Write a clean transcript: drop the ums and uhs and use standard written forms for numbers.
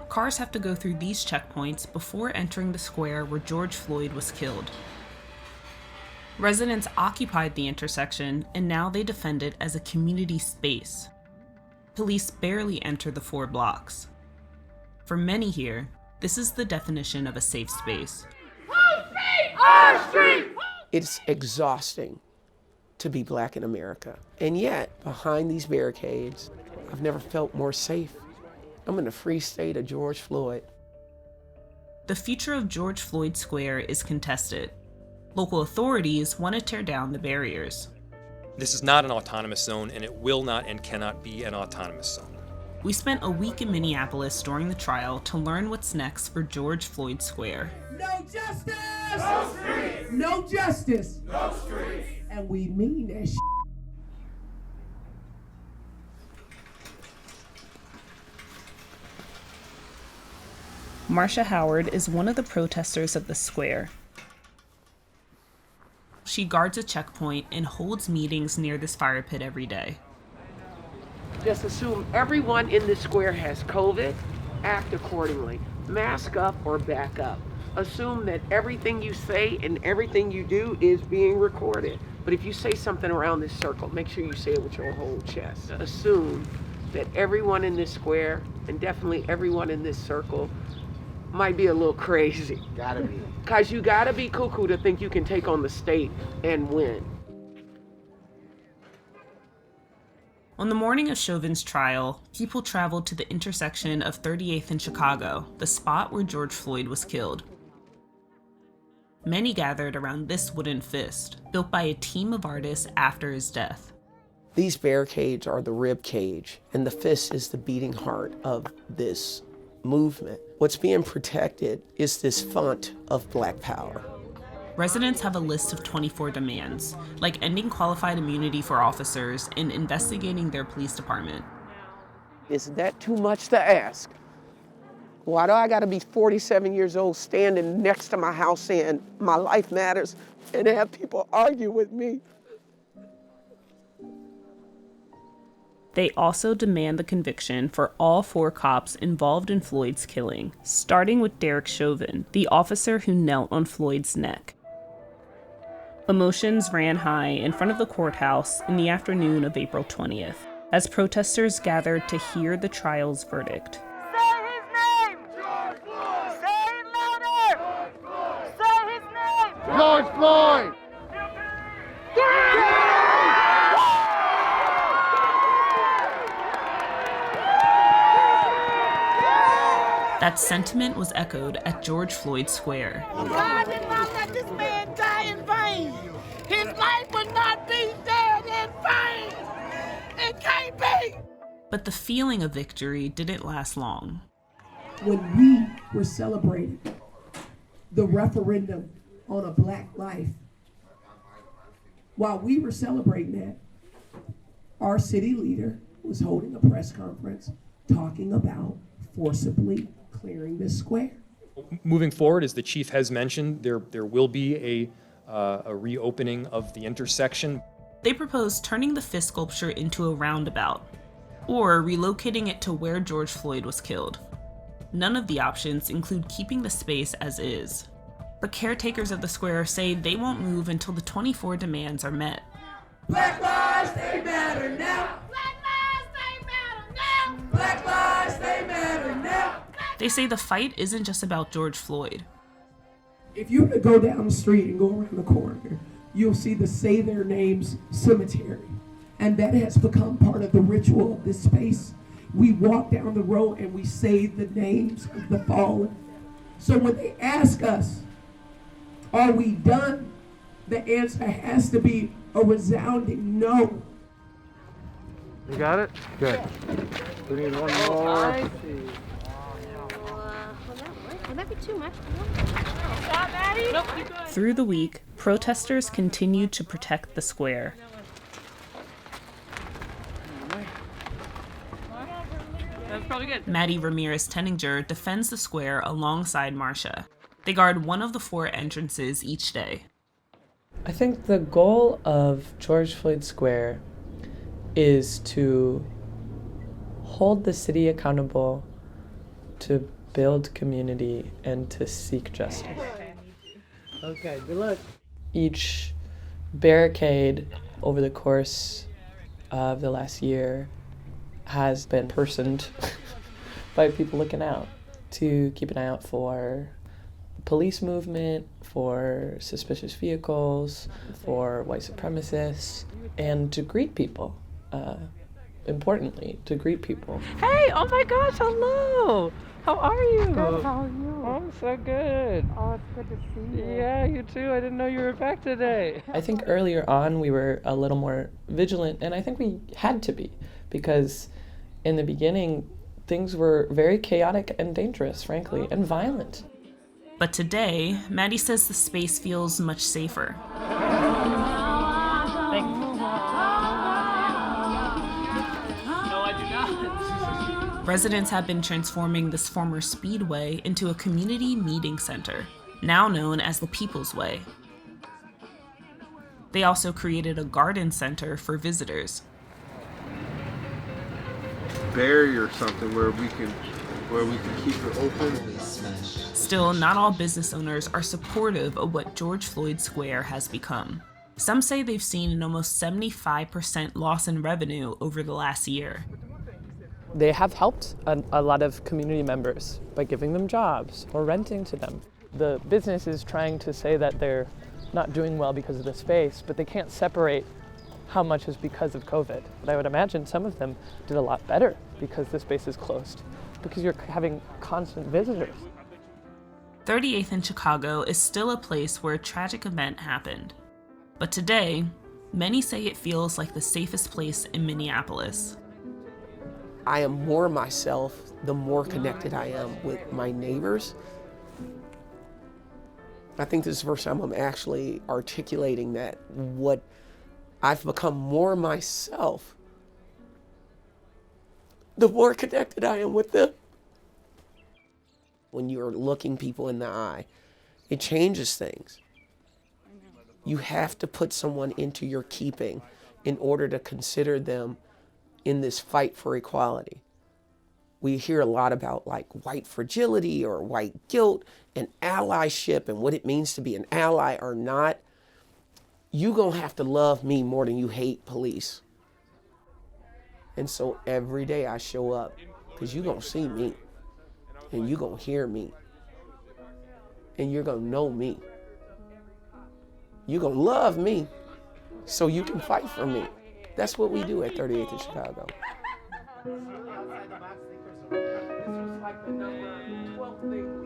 Cars have to go through these checkpoints before entering the square where George Floyd was killed. Residents occupied the intersection, and now they defend it as a community space. Police barely enter the 4 blocks. For many here, this is the definition of a safe space. Our street! It's exhausting to be Black in America. And yet, behind these barricades, I've never felt more safe. I'm in the free state of George Floyd. The future of George Floyd Square is contested. Local authorities want to tear down the barriers. This is not an autonomous zone, and it will not and cannot be an autonomous zone. We spent a week in Minneapolis during the trial to learn what's next for George Floyd Square. No justice! No streets! No justice! No streets! And we mean that shit. Marsha Howard is one of the protesters at the square. She guards a checkpoint and holds meetings near this fire pit every day. Just assume everyone in this square has COVID, act accordingly. Mask up or back up. Assume that everything you say and everything you do is being recorded. But if you say something around this circle, make sure you say it with your whole chest. Assume that everyone in this square, and definitely everyone in this circle, might be a little crazy. Gotta be. Because you gotta be cuckoo to think you can take on the state and win. On the morning of Chauvin's trial, people traveled to the intersection of 38th and Chicago, the spot where George Floyd was killed. Many gathered around this wooden fist, built by a team of artists after his death. These barricades are the rib cage, and the fist is the beating heart of this movement. What's being protected is this font of Black power. Residents have a list of 24 demands, like ending qualified immunity for officers and investigating their police department. Is that too much to ask? Why do I gotta be 47 years old standing next to my house saying my life matters and have people argue with me? They also demand the conviction for all 4 cops involved in Floyd's killing, starting with Derek Chauvin, the officer who knelt on Floyd's neck. Emotions ran high in front of the courthouse in the afternoon of April 20th, as protesters gathered to hear the trial's verdict. Say his name! George Floyd! Say it louder! George Floyd! Say his name! George Floyd! That sentiment was echoed at George Floyd Square. God did not let this man die in vain. His life would not be dead in vain. It can't be. But the feeling of victory didn't last long. When we were celebrating the referendum on a Black life, while we were celebrating that, our city leader was holding a press conference talking about forcibly clearing this square. Moving forward, as the chief has mentioned, there will be a reopening of the intersection. They proposed turning the fist sculpture into a roundabout, or relocating it to where George Floyd was killed. None of the options include keeping the space as is. But caretakers of the square say they won't move until the 24 demands are met. Black lives, they matter now. Black lives, they matter now. Black lives, they matter now. They say the fight isn't just about George Floyd. If you were to go down the street and go around the corner, you'll see the Say Their Names cemetery. And that has become part of the ritual of this space. We walk down the road and we say the names of the fallen. So when they ask us, are we done? The answer has to be a resounding no. You got it? Good. We need one more. Would that be too much? Through the week, protesters continued to protect the square. That's probably good. Maddie Ramirez-Tenninger defends the square alongside Marsha. They guard one of the 4 entrances each day. I think the goal of George Floyd Square is to hold the city accountable to build community and to seek justice. Okay, good luck. Each barricade over the course of the last year has been personed by people looking out to keep an eye out for police movement, for suspicious vehicles, for white supremacists, and to greet people. Importantly, to greet people. Hey, oh my gosh, hello. How are you? Good, how are you? I'm so good. Oh, it's good to see you. Yeah, you too. I didn't know you were back today. I think earlier on we were a little more vigilant, and I think we had to be, because in the beginning things were very chaotic and dangerous, frankly, and violent. But today, Maddie says the space feels much safer. Residents have been transforming this former speedway into a community meeting center, now known as the People's Way. They also created a garden center for visitors. Barrier or something where we can keep it open. Still, not all business owners are supportive of what George Floyd Square has become. Some say they've seen an almost 75% loss in revenue over the last year. They have helped a lot of community members by giving them jobs or renting to them. The business is trying to say that they're not doing well because of the space, but they can't separate how much is because of COVID. But I would imagine some of them did a lot better because the space is closed, because you're having constant visitors. 38th in Chicago is still a place where a tragic event happened. But today, many say it feels like the safest place in Minneapolis. I am more myself the more connected I am with my neighbors. I think this is the first time I'm actually articulating that, what I've become more myself, the more connected I am with them. When you're looking people in the eye, it changes things. You have to put someone into your keeping in order to consider them in this fight for equality. We hear a lot about like white fragility or white guilt and allyship and what it means to be an ally or not. You gonna have to love me more than you hate police. And so every day I show up, because you gonna see me and you gonna hear me and you're gonna know me. You gonna love me so you can fight for me. That's what we do at 38th in Chicago. This was like the number 12 thing